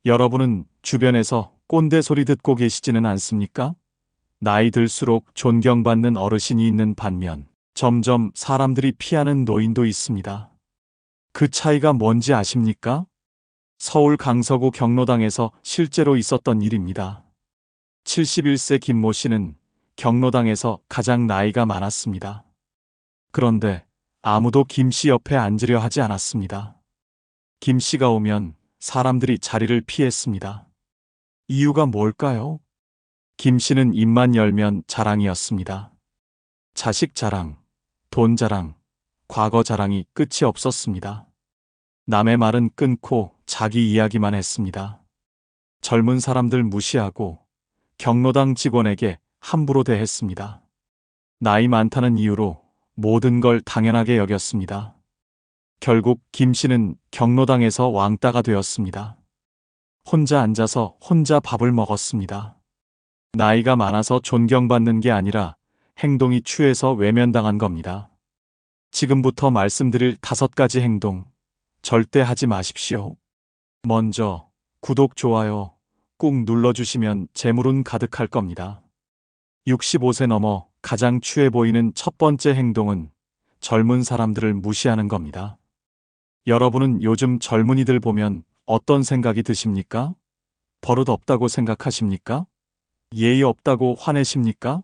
여러분은 주변에서 꼰대 소리 듣고 계시지는 않습니까? 나이 들수록 존경받는 어르신이 있는 반면 점점 사람들이 피하는 노인도 있습니다. 그 차이가 뭔지 아십니까? 서울 강서구 경로당에서 실제로 있었던 일입니다. 71세 김모 씨는 경로당에서 가장 나이가 많았습니다. 그런데 아무도 김 씨 옆에 앉으려 하지 않았습니다. 김 씨가 오면 사람들이 자리를 피했습니다. 이유가 뭘까요? 김 씨는 입만 열면 자랑이었습니다. 자식 자랑, 돈 자랑, 과거 자랑이 끝이 없었습니다. 남의 말은 끊고 자기 이야기만 했습니다. 젊은 사람들 무시하고 경로당 직원에게 함부로 대했습니다. 나이 많다는 이유로 모든 걸 당연하게 여겼습니다. 결국 김 씨는 경로당에서 왕따가 되었습니다. 혼자 앉아서 혼자 밥을 먹었습니다. 나이가 많아서 존경받는 게 아니라 행동이 추해서 외면당한 겁니다. 지금부터 말씀드릴 5가지 행동, 절대 하지 마십시오. 먼저, 구독, 좋아요 꾹 눌러주시면 재물운 가득할 겁니다. 65세 넘어 가장 추해 보이는 첫 번째 행동은 젊은 사람들을 무시하는 겁니다. 여러분은 요즘 젊은이들 보면 어떤 생각이 드십니까? 버릇 없다고 생각하십니까? 예의 없다고 화내십니까?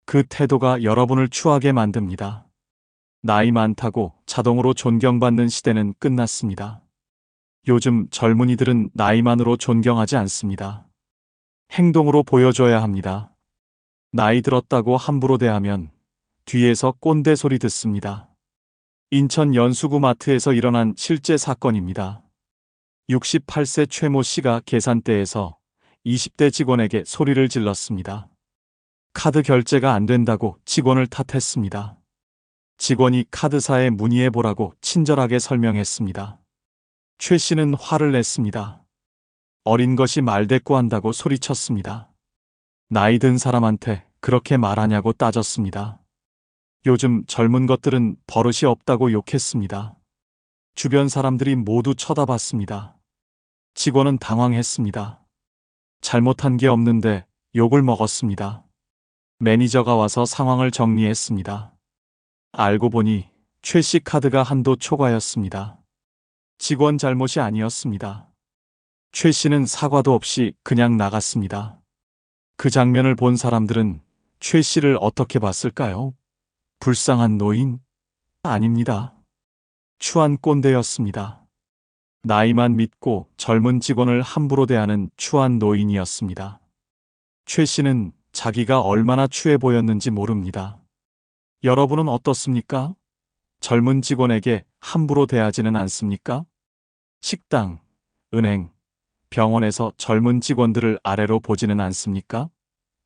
그 태도가 여러분을 추하게 만듭니다. 나이 많다고 자동으로 존경받는 시대는 끝났습니다. 요즘 젊은이들은 나이만으로 존경하지 않습니다. 행동으로 보여줘야 합니다. 나이 들었다고 함부로 대하면 뒤에서 꼰대 소리 듣습니다. 인천 연수구 마트에서 일어난 실제 사건입니다. 68세 최모 씨가 계산대에서 20대 직원에게 소리를 질렀습니다. 카드 결제가 안 된다고 직원을 탓했습니다. 직원이 카드사에 문의해 보라고 친절하게 설명했습니다. 최 씨는 화를 냈습니다. 어린 것이 말대꾸한다고 소리쳤습니다. 나이 든 사람한테 그렇게 말하냐고 따졌습니다. 요즘 젊은 것들은 버릇이 없다고 욕했습니다. 주변 사람들이 모두 쳐다봤습니다. 직원은 당황했습니다. 잘못한 게 없는데 욕을 먹었습니다. 매니저가 와서 상황을 정리했습니다. 알고 보니 최 씨 카드가 한도 초과였습니다. 직원 잘못이 아니었습니다. 최 씨는 사과도 없이 그냥 나갔습니다. 그 장면을 본 사람들은 최 씨를 어떻게 봤을까요? 불쌍한 노인? 아닙니다. 추한 꼰대였습니다. 나이만 믿고 젊은 직원을 함부로 대하는 추한 노인이었습니다. 최 씨는 자기가 얼마나 추해 보였는지 모릅니다. 여러분은 어떻습니까? 젊은 직원에게 함부로 대하지는 않습니까? 식당, 은행, 병원에서 젊은 직원들을 아래로 보지는 않습니까?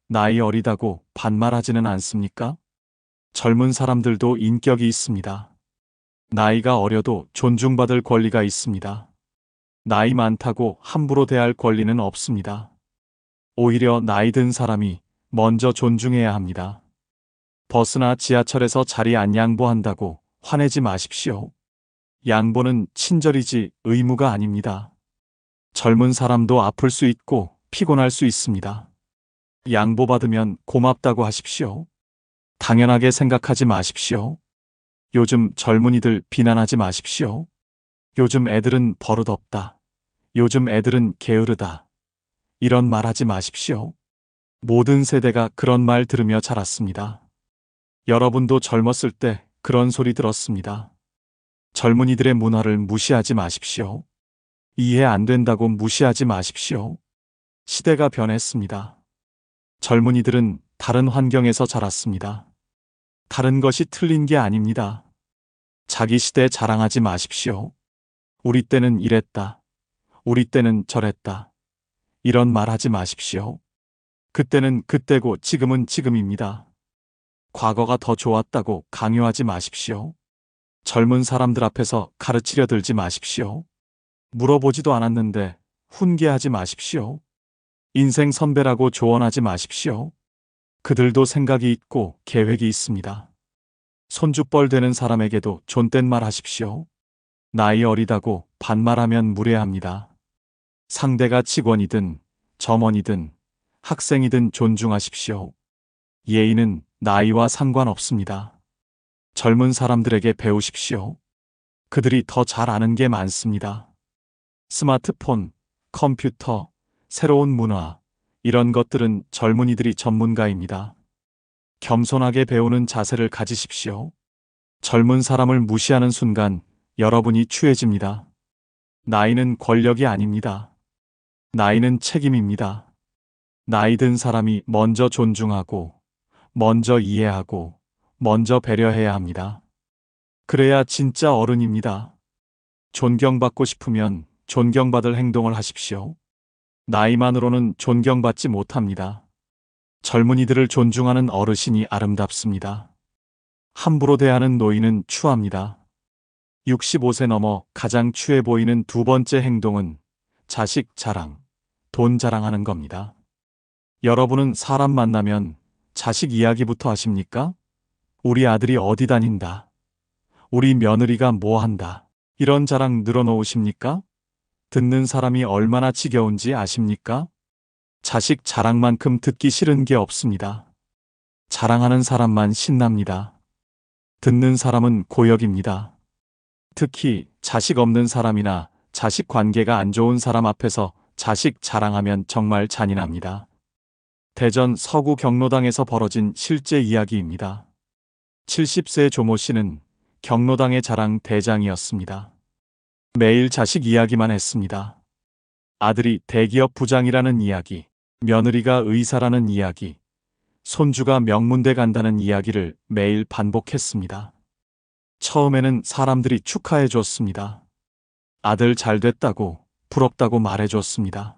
나이 어리다고 반말하지는 않습니까? 젊은 사람들도 인격이 있습니다. 나이가 어려도 존중받을 권리가 있습니다. 나이 많다고 함부로 대할 권리는 없습니다. 오히려 나이 든 사람이 먼저 존중해야 합니다. 버스나 지하철에서 자리 안 양보한다고 화내지 마십시오. 양보는 친절이지 의무가 아닙니다. 젊은 사람도 아플 수 있고 피곤할 수 있습니다. 양보받으면 고맙다고 하십시오. 당연하게 생각하지 마십시오. 요즘 젊은이들 비난하지 마십시오. 요즘 애들은 버릇 없다. 요즘 애들은 게으르다. 이런 말 하지 마십시오. 모든 세대가 그런 말 들으며 자랐습니다. 여러분도 젊었을 때 그런 소리 들었습니다. 젊은이들의 문화를 무시하지 마십시오. 이해 안 된다고 무시하지 마십시오. 시대가 변했습니다. 젊은이들은 다른 환경에서 자랐습니다. 다른 것이 틀린 게 아닙니다. 자기 시대 자랑하지 마십시오. 우리 때는 이랬다. 우리 때는 저랬다. 이런 말 하지 마십시오. 그때는 그때고 지금은 지금입니다. 과거가 더 좋았다고 강요하지 마십시오. 젊은 사람들 앞에서 가르치려 들지 마십시오. 물어보지도 않았는데 훈계하지 마십시오. 인생 선배라고 조언하지 마십시오. 그들도 생각이 있고 계획이 있습니다. 손주뻘 되는 사람에게도 존댓말 하십시오. 나이 어리다고 반말하면 무례합니다. 상대가 직원이든 점원이든 학생이든 존중하십시오. 예의는 나이와 상관없습니다. 젊은 사람들에게 배우십시오. 그들이 더 잘 아는 게 많습니다. 스마트폰, 컴퓨터, 새로운 문화, 이런 것들은 젊은이들이 전문가입니다. 겸손하게 배우는 자세를 가지십시오. 젊은 사람을 무시하는 순간 여러분이 추해집니다. 나이는 권력이 아닙니다. 나이는 책임입니다. 나이 든 사람이 먼저 존중하고, 먼저 이해하고, 먼저 배려해야 합니다. 그래야 진짜 어른입니다. 존경받고 싶으면 존경받을 행동을 하십시오. 나이만으로는 존경받지 못합니다. 젊은이들을 존중하는 어르신이 아름답습니다. 함부로 대하는 노인은 추합니다. 65세 넘어 가장 추해 보이는 두 번째 행동은 자식 자랑, 돈 자랑하는 겁니다. 여러분은 사람 만나면 자식 이야기부터 하십니까? 우리 아들이 어디 다닌다. 우리 며느리가 뭐 한다. 이런 자랑 늘어놓으십니까? 듣는 사람이 얼마나 지겨운지 아십니까? 자식 자랑만큼 듣기 싫은 게 없습니다. 자랑하는 사람만 신납니다. 듣는 사람은 고역입니다. 특히 자식 없는 사람이나 자식 관계가 안 좋은 사람 앞에서 자식 자랑하면 정말 잔인합니다. 대전 서구 경로당에서 벌어진 실제 이야기입니다. 70세 조모 씨는 경로당의 자랑 대장이었습니다. 매일 자식 이야기만 했습니다. 아들이 대기업 부장이라는 이야기, 며느리가 의사라는 이야기, 손주가 명문대 간다는 이야기를 매일 반복했습니다. 처음에는 사람들이 축하해 줬습니다. 아들 잘 됐다고, 부럽다고 말해 줬습니다.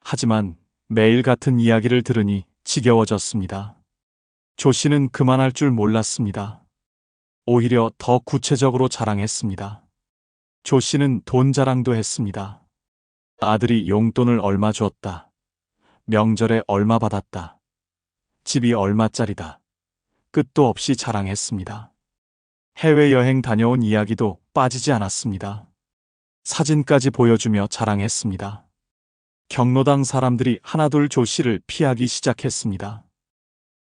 하지만 매일 같은 이야기를 들으니 지겨워졌습니다. 조 씨는 그만할 줄 몰랐습니다. 오히려 더 구체적으로 자랑했습니다. 조 씨는 돈 자랑도 했습니다. 아들이 용돈을 얼마 줬다. 명절에 얼마 받았다. 집이 얼마짜리다. 끝도 없이 자랑했습니다. 해외여행 다녀온 이야기도 빠지지 않았습니다. 사진까지 보여주며 자랑했습니다. 경로당 사람들이 하나둘 조 씨를 피하기 시작했습니다.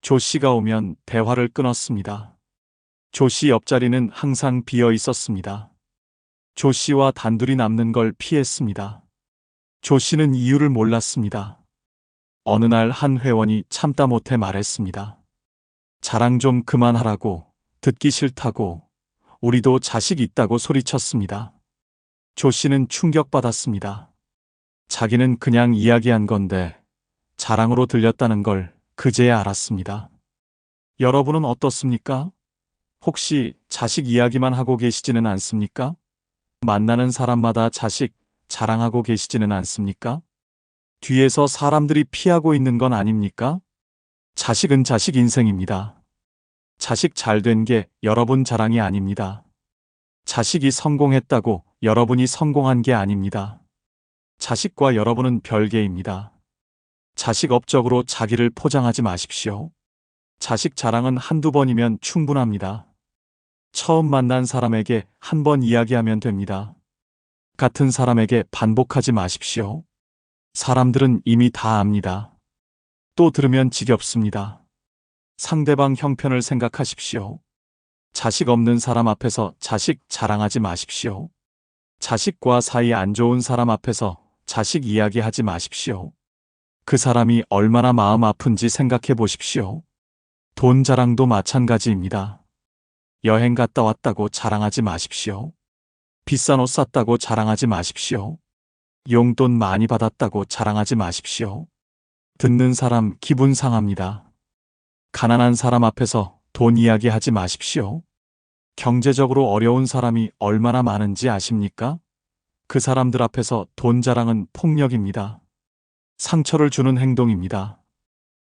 조 씨가 오면 대화를 끊었습니다. 조 씨 옆자리는 항상 비어 있었습니다. 조 씨와 단둘이 남는 걸 피했습니다. 조 씨는 이유를 몰랐습니다. 어느 날 한 회원이 참다 못해 말했습니다. 자랑 좀 그만하라고, 듣기 싫다고, 우리도 자식 있다고 소리쳤습니다. 조 씨는 충격받았습니다. 자기는 그냥 이야기한 건데 자랑으로 들렸다는 걸 그제야 알았습니다. 여러분은 어떻습니까? 혹시 자식 이야기만 하고 계시지는 않습니까? 만나는 사람마다 자식 자랑하고 계시지는 않습니까? 뒤에서 사람들이 피하고 있는 건 아닙니까? 자식은 자식 인생입니다. 자식 잘 된 게 여러분 자랑이 아닙니다. 자식이 성공했다고 여러분이 성공한 게 아닙니다. 자식과 여러분은 별개입니다. 자식 업적으로 자기를 포장하지 마십시오. 자식 자랑은 한두 번이면 충분합니다. 처음 만난 사람에게 한 번 이야기하면 됩니다. 같은 사람에게 반복하지 마십시오. 사람들은 이미 다 압니다. 또 들으면 지겹습니다. 상대방 형편을 생각하십시오. 자식 없는 사람 앞에서 자식 자랑하지 마십시오. 자식과 사이 안 좋은 사람 앞에서 자식 이야기하지 마십시오. 그 사람이 얼마나 마음 아픈지 생각해 보십시오. 돈 자랑도 마찬가지입니다. 여행 갔다 왔다고 자랑하지 마십시오. 비싼 옷 샀다고 자랑하지 마십시오. 용돈 많이 받았다고 자랑하지 마십시오. 듣는 사람 기분 상합니다. 가난한 사람 앞에서 돈 이야기하지 마십시오. 경제적으로 어려운 사람이 얼마나 많은지 아십니까? 그 사람들 앞에서 돈 자랑은 폭력입니다. 상처를 주는 행동입니다.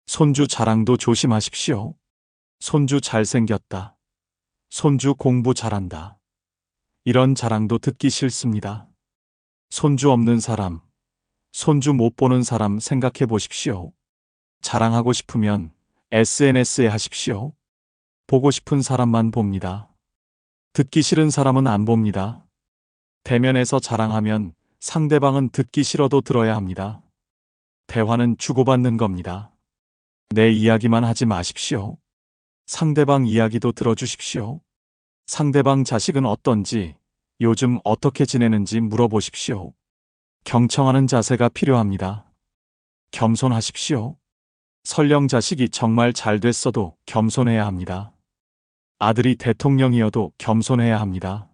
손주 자랑도 조심하십시오. 손주 잘생겼다. 손주 공부 잘한다. 이런 자랑도 듣기 싫습니다. 손주 없는 사람, 손주 못 보는 사람 생각해 보십시오. 자랑하고 싶으면 SNS에 하십시오. 보고 싶은 사람만 봅니다. 듣기 싫은 사람은 안 봅니다. 대면에서 자랑하면 상대방은 듣기 싫어도 들어야 합니다. 대화는 주고받는 겁니다. 내 이야기만 하지 마십시오. 상대방 이야기도 들어주십시오. 상대방 자식은 어떤지, 요즘 어떻게 지내는지 물어보십시오. 경청하는 자세가 필요합니다. 겸손하십시오. 설령 자식이 정말 잘 됐어도 겸손해야 합니다. 아들이 대통령이어도 겸손해야 합니다.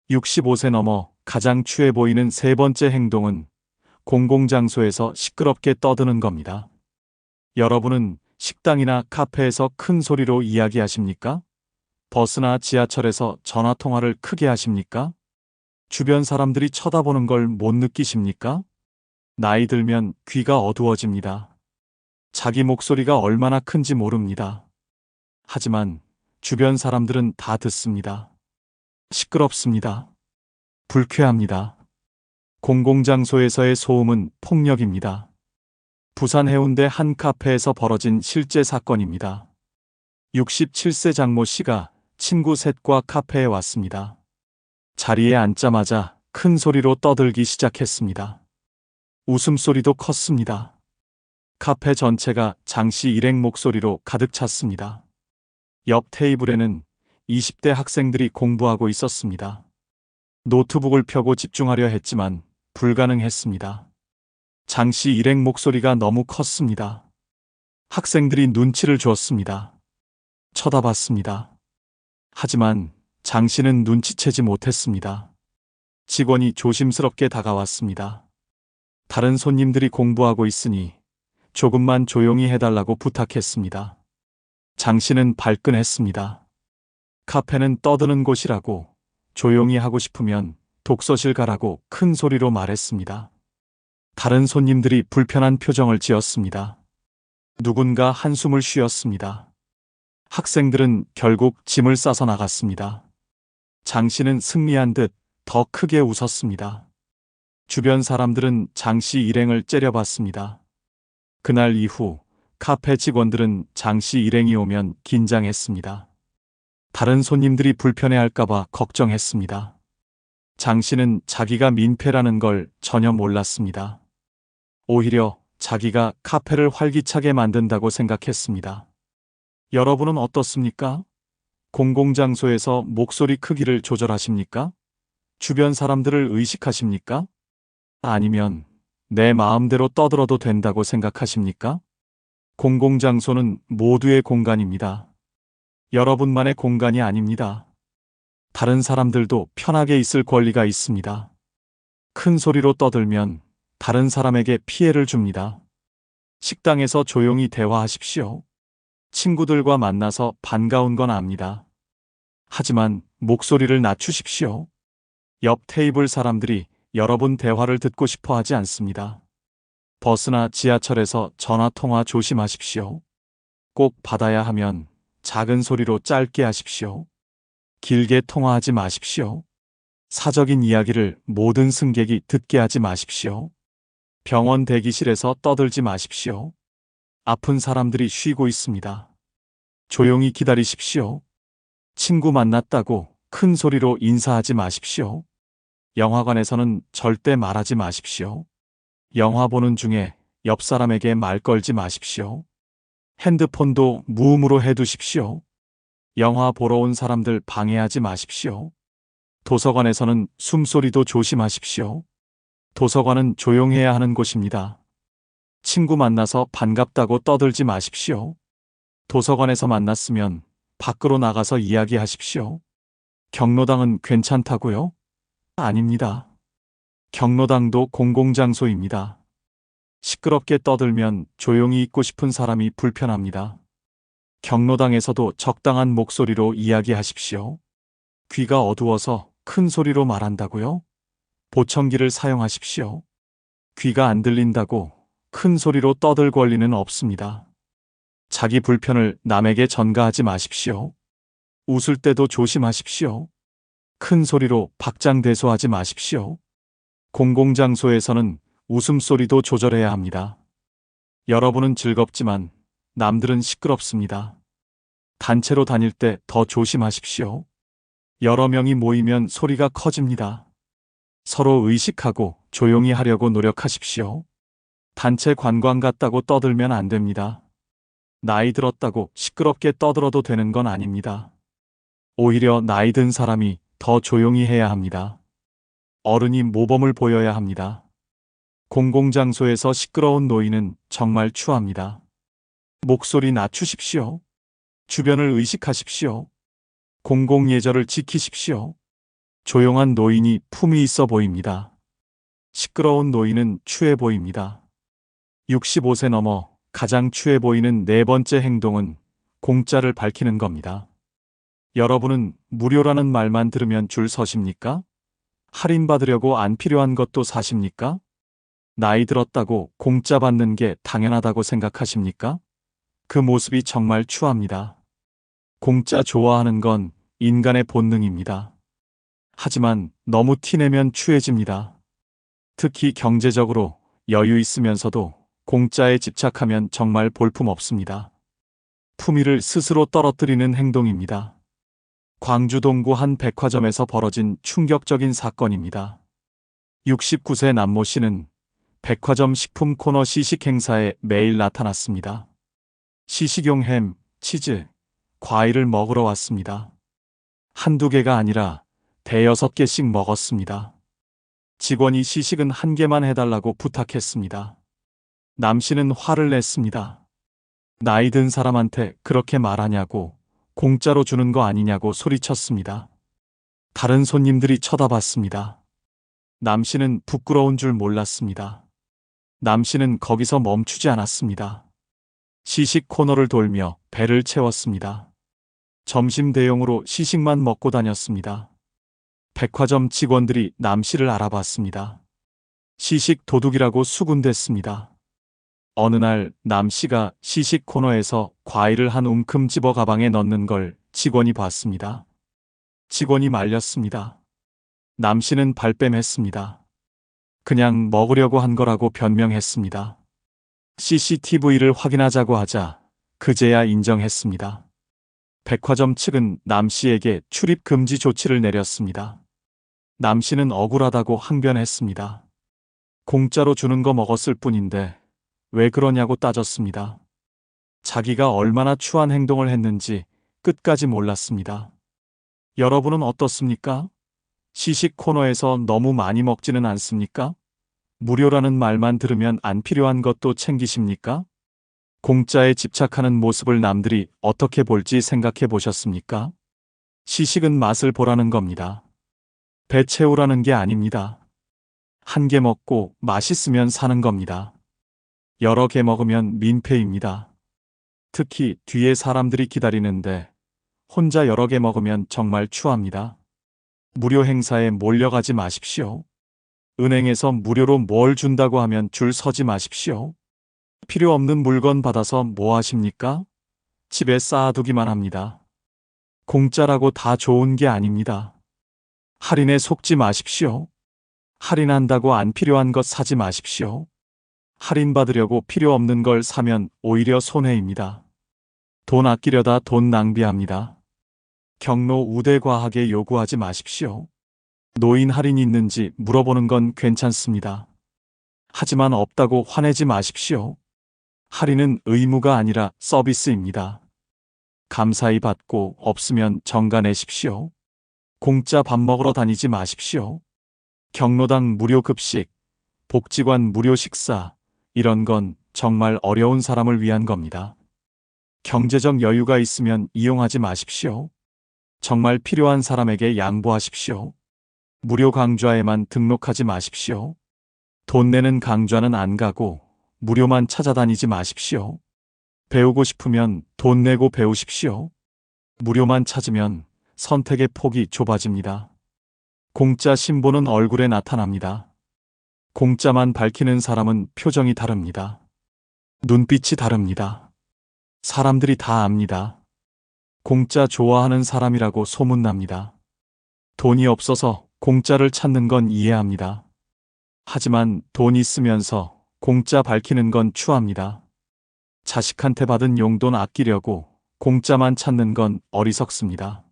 65세 넘어 가장 추해 보이는 세 번째 행동은 공공장소에서 시끄럽게 떠드는 겁니다. 여러분은 식당이나 카페에서 큰 소리로 이야기하십니까? 버스나 지하철에서 전화통화를 크게 하십니까? 주변 사람들이 쳐다보는 걸 못 느끼십니까? 나이 들면 귀가 어두워집니다. 자기 목소리가 얼마나 큰지 모릅니다. 하지만 주변 사람들은 다 듣습니다. 시끄럽습니다. 불쾌합니다. 공공장소에서의 소음은 폭력입니다. 부산 해운대 한 카페에서 벌어진 실제 사건입니다. 67세 장모 씨가 친구 셋과 카페에 왔습니다. 자리에 앉자마자 큰 소리로 떠들기 시작했습니다. 웃음소리도 컸습니다. 카페 전체가 장씨 일행 목소리로 가득 찼습니다. 옆 테이블에는 20대 학생들이 공부하고 있었습니다. 노트북을 펴고 집중하려 했지만 불가능했습니다. 장씨 일행 목소리가 너무 컸습니다. 학생들이 눈치를 주었습니다. 쳐다봤습니다. 하지만 장씨는 눈치채지 못했습니다. 직원이 조심스럽게 다가왔습니다. 다른 손님들이 공부하고 있으니 조금만 조용히 해달라고 부탁했습니다. 장씨는 발끈했습니다. 카페는 떠드는 곳이라고, 조용히 하고 싶으면 독서실 가라고 큰 소리로 말했습니다. 다른 손님들이 불편한 표정을 지었습니다. 누군가 한숨을 쉬었습니다. 학생들은 결국 짐을 싸서 나갔습니다. 장씨는 승리한 듯 더 크게 웃었습니다. 주변 사람들은 장씨 일행을 째려봤습니다. 그날 이후 카페 직원들은 장씨 일행이 오면 긴장했습니다. 다른 손님들이 불편해할까봐 걱정했습니다. 장씨는 자기가 민폐라는 걸 전혀 몰랐습니다. 오히려 자기가 카페를 활기차게 만든다고 생각했습니다. 여러분은 어떻습니까? 공공장소에서 목소리 크기를 조절하십니까? 주변 사람들을 의식하십니까? 아니면 내 마음대로 떠들어도 된다고 생각하십니까? 공공장소는 모두의 공간입니다. 여러분만의 공간이 아닙니다. 다른 사람들도 편하게 있을 권리가 있습니다. 큰 소리로 떠들면 다른 사람에게 피해를 줍니다. 식당에서 조용히 대화하십시오. 친구들과 만나서 반가운 건 압니다. 하지만 목소리를 낮추십시오. 옆 테이블 사람들이 여러분 대화를 듣고 싶어 하지 않습니다. 버스나 지하철에서 전화통화 조심하십시오. 꼭 받아야 하면 작은 소리로 짧게 하십시오. 길게 통화하지 마십시오. 사적인 이야기를 모든 승객이 듣게 하지 마십시오. 병원 대기실에서 떠들지 마십시오. 아픈 사람들이 쉬고 있습니다. 조용히 기다리십시오. 친구 만났다고 큰 소리로 인사하지 마십시오. 영화관에서는 절대 말하지 마십시오. 영화 보는 중에 옆 사람에게 말 걸지 마십시오. 핸드폰도 무음으로 해두십시오. 영화 보러 온 사람들 방해하지 마십시오. 도서관에서는 숨소리도 조심하십시오. 도서관은 조용해야 하는 곳입니다. 친구 만나서 반갑다고 떠들지 마십시오. 도서관에서 만났으면 밖으로 나가서 이야기하십시오. 경로당은 괜찮다고요? 아닙니다. 경로당도 공공장소입니다. 시끄럽게 떠들면 조용히 있고 싶은 사람이 불편합니다. 경로당에서도 적당한 목소리로 이야기하십시오. 귀가 어두워서 큰 소리로 말한다고요? 보청기를 사용하십시오. 귀가 안 들린다고 큰 소리로 떠들 권리는 없습니다. 자기 불편을 남에게 전가하지 마십시오. 웃을 때도 조심하십시오. 큰 소리로 박장대소하지 마십시오. 공공장소에서는 웃음소리도 조절해야 합니다. 여러분은 즐겁지만 남들은 시끄럽습니다. 단체로 다닐 때 더 조심하십시오. 여러 명이 모이면 소리가 커집니다. 서로 의식하고 조용히 하려고 노력하십시오. 단체 관광 갔다고 떠들면 안 됩니다. 나이 들었다고 시끄럽게 떠들어도 되는 건 아닙니다. 오히려 나이 든 사람이 더 조용히 해야 합니다. 어른이 모범을 보여야 합니다. 공공장소에서 시끄러운 노인은 정말 추합니다. 목소리 낮추십시오. 주변을 의식하십시오. 공공예절을 지키십시오. 조용한 노인이 품이 있어 보입니다. 시끄러운 노인은 추해 보입니다. 65세 넘어 가장 추해 보이는 네 번째 행동은 공짜를 밝히는 겁니다. 여러분은 무료라는 말만 들으면 줄 서십니까? 할인받으려고 안 필요한 것도 사십니까? 나이 들었다고 공짜 받는 게 당연하다고 생각하십니까? 그 모습이 정말 추합니다. 공짜 좋아하는 건 인간의 본능입니다. 하지만 너무 티내면 추해집니다. 특히 경제적으로 여유 있으면서도 공짜에 집착하면 정말 볼품없습니다. 품위를 스스로 떨어뜨리는 행동입니다. 광주 동구 한 백화점에서 벌어진 충격적인 사건입니다. 69세 남모 씨는 백화점 식품 코너 시식 행사에 매일 나타났습니다. 시식용 햄, 치즈, 과일을 먹으러 왔습니다. 한두 개가 아니라 대여섯 개씩 먹었습니다. 직원이 시식은 한 개만 해달라고 부탁했습니다. 남 씨는 화를 냈습니다. 나이 든 사람한테 그렇게 말하냐고, 공짜로 주는 거 아니냐고 소리쳤습니다. 다른 손님들이 쳐다봤습니다. 남 씨는 부끄러운 줄 몰랐습니다. 남 씨는 거기서 멈추지 않았습니다. 시식 코너를 돌며 배를 채웠습니다. 점심 대용으로 시식만 먹고 다녔습니다. 백화점 직원들이 남 씨를 알아봤습니다. 시식 도둑이라고 수군댔습니다. 어느 날 남 씨가 시식 코너에서 과일을 한 움큼 집어 가방에 넣는 걸 직원이 봤습니다. 직원이 말렸습니다. 남 씨는 발뺌했습니다. 그냥 먹으려고 한 거라고 변명했습니다. CCTV를 확인하자고 하자 그제야 인정했습니다. 백화점 측은 남 씨에게 출입 금지 조치를 내렸습니다. 남 씨는 억울하다고 항변했습니다. 공짜로 주는 거 먹었을 뿐인데 왜 그러냐고 따졌습니다. 자기가 얼마나 추한 행동을 했는지 끝까지 몰랐습니다. 여러분은 어떻습니까? 시식 코너에서 너무 많이 먹지는 않습니까? 무료라는 말만 들으면 안 필요한 것도 챙기십니까? 공짜에 집착하는 모습을 남들이 어떻게 볼지 생각해 보셨습니까? 시식은 맛을 보라는 겁니다. 배 채우라는 게 아닙니다. 한 개 먹고 맛있으면 사는 겁니다. 여러 개 먹으면 민폐입니다. 특히 뒤에 사람들이 기다리는데 혼자 여러 개 먹으면 정말 추합니다. 무료 행사에 몰려가지 마십시오. 은행에서 무료로 뭘 준다고 하면 줄 서지 마십시오. 필요 없는 물건 받아서 뭐 하십니까? 집에 쌓아두기만 합니다. 공짜라고 다 좋은 게 아닙니다. 할인에 속지 마십시오. 할인한다고 안 필요한 것 사지 마십시오. 할인받으려고 필요 없는 걸 사면 오히려 손해입니다. 돈 아끼려다 돈 낭비합니다. 경로 우대과하게 요구하지 마십시오. 노인 할인 있는지 물어보는 건 괜찮습니다. 하지만 없다고 화내지 마십시오. 할인은 의무가 아니라 서비스입니다. 감사히 받고 없으면 정가 내십시오. 공짜 밥 먹으러 다니지 마십시오. 경로당 무료 급식, 복지관 무료 식사, 이런 건 정말 어려운 사람을 위한 겁니다. 경제적 여유가 있으면 이용하지 마십시오. 정말 필요한 사람에게 양보하십시오. 무료 강좌에만 등록하지 마십시오. 돈 내는 강좌는 안 가고 무료만 찾아다니지 마십시오. 배우고 싶으면 돈 내고 배우십시오. 무료만 찾으면 선택의 폭이 좁아집니다. 공짜 신보는 얼굴에 나타납니다. 공짜만 밝히는 사람은 표정이 다릅니다. 눈빛이 다릅니다. 사람들이 다 압니다. 공짜 좋아하는 사람이라고 소문납니다. 돈이 없어서 공짜를 찾는 건 이해합니다. 하지만 돈 있으면서 공짜 밝히는 건 추합니다. 자식한테 받은 용돈 아끼려고 공짜만 찾는 건 어리석습니다.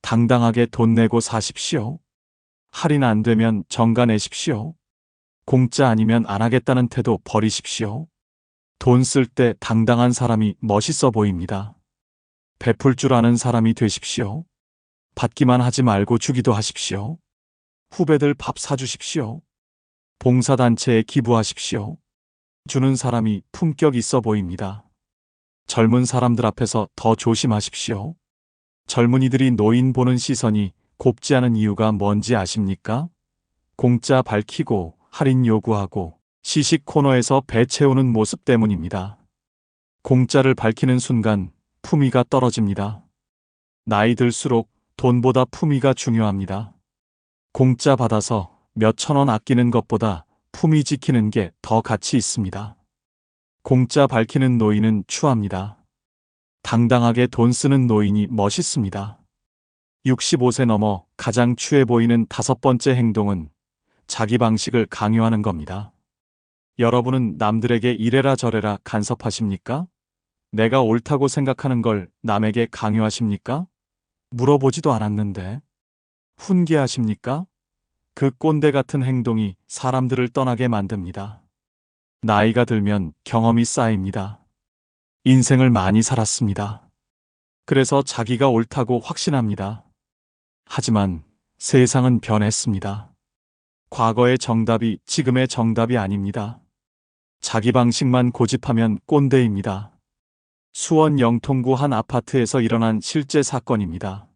당당하게 돈 내고 사십시오. 할인 안 되면 정가 내십시오. 공짜 아니면 안 하겠다는 태도 버리십시오. 돈 쓸 때 당당한 사람이 멋있어 보입니다. 베풀 줄 아는 사람이 되십시오. 받기만 하지 말고 주기도 하십시오. 후배들 밥 사주십시오. 봉사단체에 기부하십시오. 주는 사람이 품격 있어 보입니다. 젊은 사람들 앞에서 더 조심하십시오. 젊은이들이 노인 보는 시선이 곱지 않은 이유가 뭔지 아십니까? 공짜 밝히고 할인 요구하고 시식 코너에서 배 채우는 모습 때문입니다. 공짜를 밝히는 순간 품위가 떨어집니다. 나이 들수록 돈보다 품위가 중요합니다. 공짜 받아서 몇천 원 아끼는 것보다 품위 지키는 게 더 가치 있습니다. 공짜 밝히는 노인은 추합니다. 당당하게 돈 쓰는 노인이 멋있습니다. 65세 넘어 가장 추해 보이는 5번째 행동은 자기 방식을 강요하는 겁니다. 여러분은 남들에게 이래라 저래라 간섭하십니까? 내가 옳다고 생각하는 걸 남에게 강요하십니까? 물어보지도 않았는데. 훈계하십니까? 그 꼰대 같은 행동이 사람들을 떠나게 만듭니다. 나이가 들면 경험이 쌓입니다. 인생을 많이 살았습니다. 그래서 자기가 옳다고 확신합니다. 하지만 세상은 변했습니다. 과거의 정답이 지금의 정답이 아닙니다. 자기 방식만 고집하면 꼰대입니다. 수원 영통구 한 아파트에서 일어난 실제 사건입니다.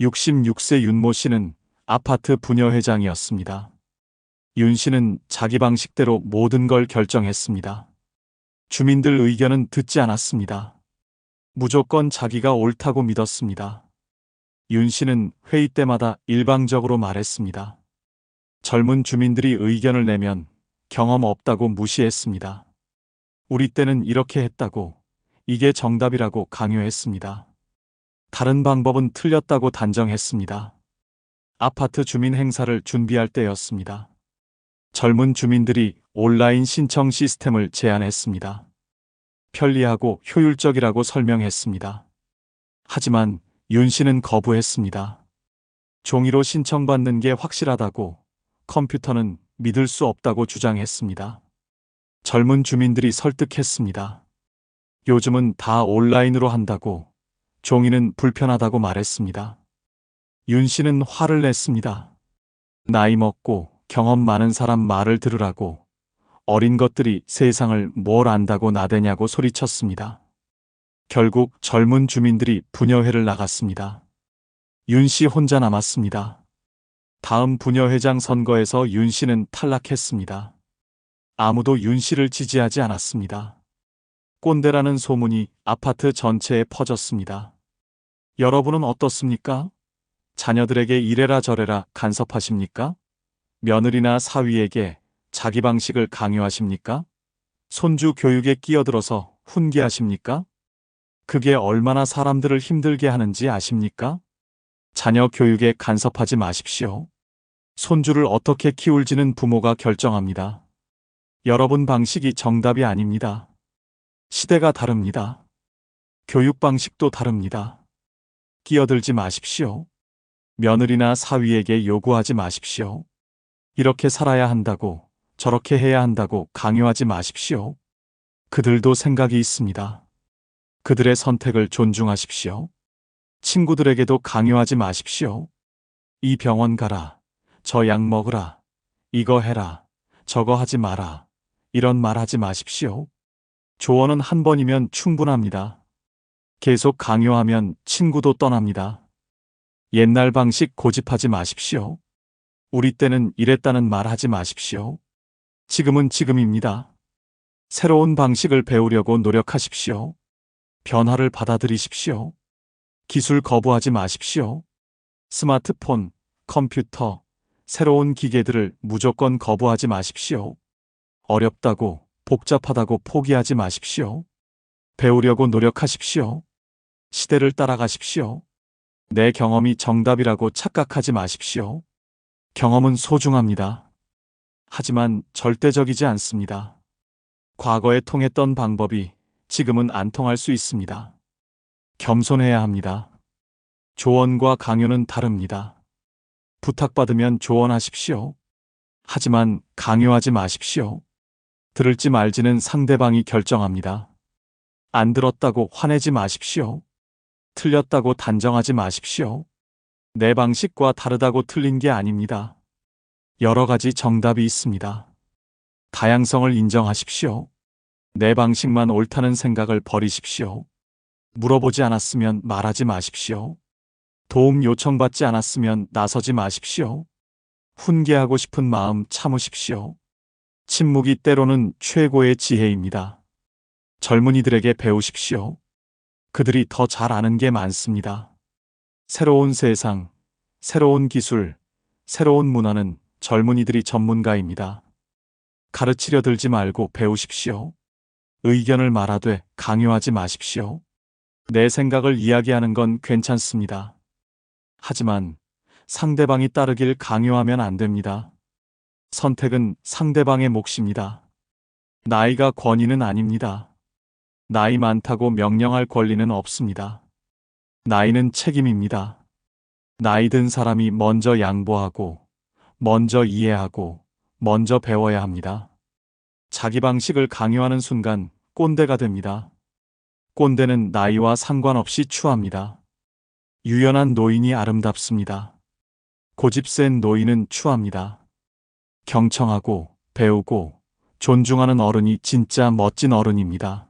66세 윤모 씨는 아파트 부녀회장이었습니다. 윤 씨는 자기 방식대로 모든 걸 결정했습니다. 주민들 의견은 듣지 않았습니다. 무조건 자기가 옳다고 믿었습니다. 윤 씨는 회의 때마다 일방적으로 말했습니다. 젊은 주민들이 의견을 내면 경험 없다고 무시했습니다. 우리 때는 이렇게 했다고, 이게 정답이라고 강요했습니다. 다른 방법은 틀렸다고 단정했습니다. 아파트 주민 행사를 준비할 때였습니다. 젊은 주민들이 온라인 신청 시스템을 제안했습니다. 편리하고 효율적이라고 설명했습니다. 하지만 윤 씨는 거부했습니다. 종이로 신청받는 게 확실하다고, 컴퓨터는 믿을 수 없다고 주장했습니다. 젊은 주민들이 설득했습니다. 요즘은 다 온라인으로 한다고, 종이는 불편하다고 말했습니다. 윤 씨는 화를 냈습니다. 나이 먹고 경험 많은 사람 말을 들으라고, 어린 것들이 세상을 뭘 안다고 나대냐고 소리쳤습니다. 결국 젊은 주민들이 부녀회를 나갔습니다. 윤 씨 혼자 남았습니다. 다음 부녀회장 선거에서 윤 씨는 탈락했습니다. 아무도 윤 씨를 지지하지 않았습니다. 꼰대라는 소문이 아파트 전체에 퍼졌습니다. 여러분은 어떻습니까? 자녀들에게 이래라 저래라 간섭하십니까? 며느리나 사위에게 자기 방식을 강요하십니까? 손주 교육에 끼어들어서 훈계하십니까? 그게 얼마나 사람들을 힘들게 하는지 아십니까? 자녀 교육에 간섭하지 마십시오. 손주를 어떻게 키울지는 부모가 결정합니다. 여러분 방식이 정답이 아닙니다. 시대가 다릅니다. 교육 방식도 다릅니다. 끼어들지 마십시오. 며느리나 사위에게 요구하지 마십시오. 이렇게 살아야 한다고, 저렇게 해야 한다고 강요하지 마십시오. 그들도 생각이 있습니다. 그들의 선택을 존중하십시오. 친구들에게도 강요하지 마십시오. 이 병원 가라, 저 약 먹으라, 이거 해라, 저거 하지 마라, 이런 말 하지 마십시오. 조언은 한 번이면 충분합니다. 계속 강요하면 친구도 떠납니다. 옛날 방식 고집하지 마십시오. 우리 때는 이랬다는 말 하지 마십시오. 지금은 지금입니다. 새로운 방식을 배우려고 노력하십시오. 변화를 받아들이십시오. 기술 거부하지 마십시오. 스마트폰, 컴퓨터, 새로운 기계들을 무조건 거부하지 마십시오. 어렵다고, 복잡하다고 포기하지 마십시오. 배우려고 노력하십시오. 시대를 따라가십시오. 내 경험이 정답이라고 착각하지 마십시오. 경험은 소중합니다. 하지만 절대적이지 않습니다. 과거에 통했던 방법이 지금은 안 통할 수 있습니다. 겸손해야 합니다. 조언과 강요는 다릅니다. 부탁받으면 조언하십시오. 하지만 강요하지 마십시오. 들을지 말지는 상대방이 결정합니다. 안 들었다고 화내지 마십시오. 틀렸다고 단정하지 마십시오. 내 방식과 다르다고 틀린 게 아닙니다. 여러 가지 정답이 있습니다. 다양성을 인정하십시오. 내 방식만 옳다는 생각을 버리십시오. 물어보지 않았으면 말하지 마십시오. 도움 요청받지 않았으면 나서지 마십시오. 훈계하고 싶은 마음 참으십시오. 침묵이 때로는 최고의 지혜입니다. 젊은이들에게 배우십시오. 그들이 더 잘 아는 게 많습니다. 새로운 세상, 새로운 기술, 새로운 문화는 젊은이들이 전문가입니다. 가르치려 들지 말고 배우십시오. 의견을 말하되 강요하지 마십시오. 내 생각을 이야기하는 건 괜찮습니다. 하지만 상대방이 따르길 강요하면 안 됩니다. 선택은 상대방의 몫입니다. 나이가 권위는 아닙니다. 나이 많다고 명령할 권리는 없습니다. 나이는 책임입니다. 나이 든 사람이 먼저 양보하고, 먼저 이해하고, 먼저 배워야 합니다. 자기 방식을 강요하는 순간 꼰대가 됩니다. 꼰대는 나이와 상관없이 추합니다. 유연한 노인이 아름답습니다. 고집 센 노인은 추합니다. 경청하고 배우고 존중하는 어른이 진짜 멋진 어른입니다.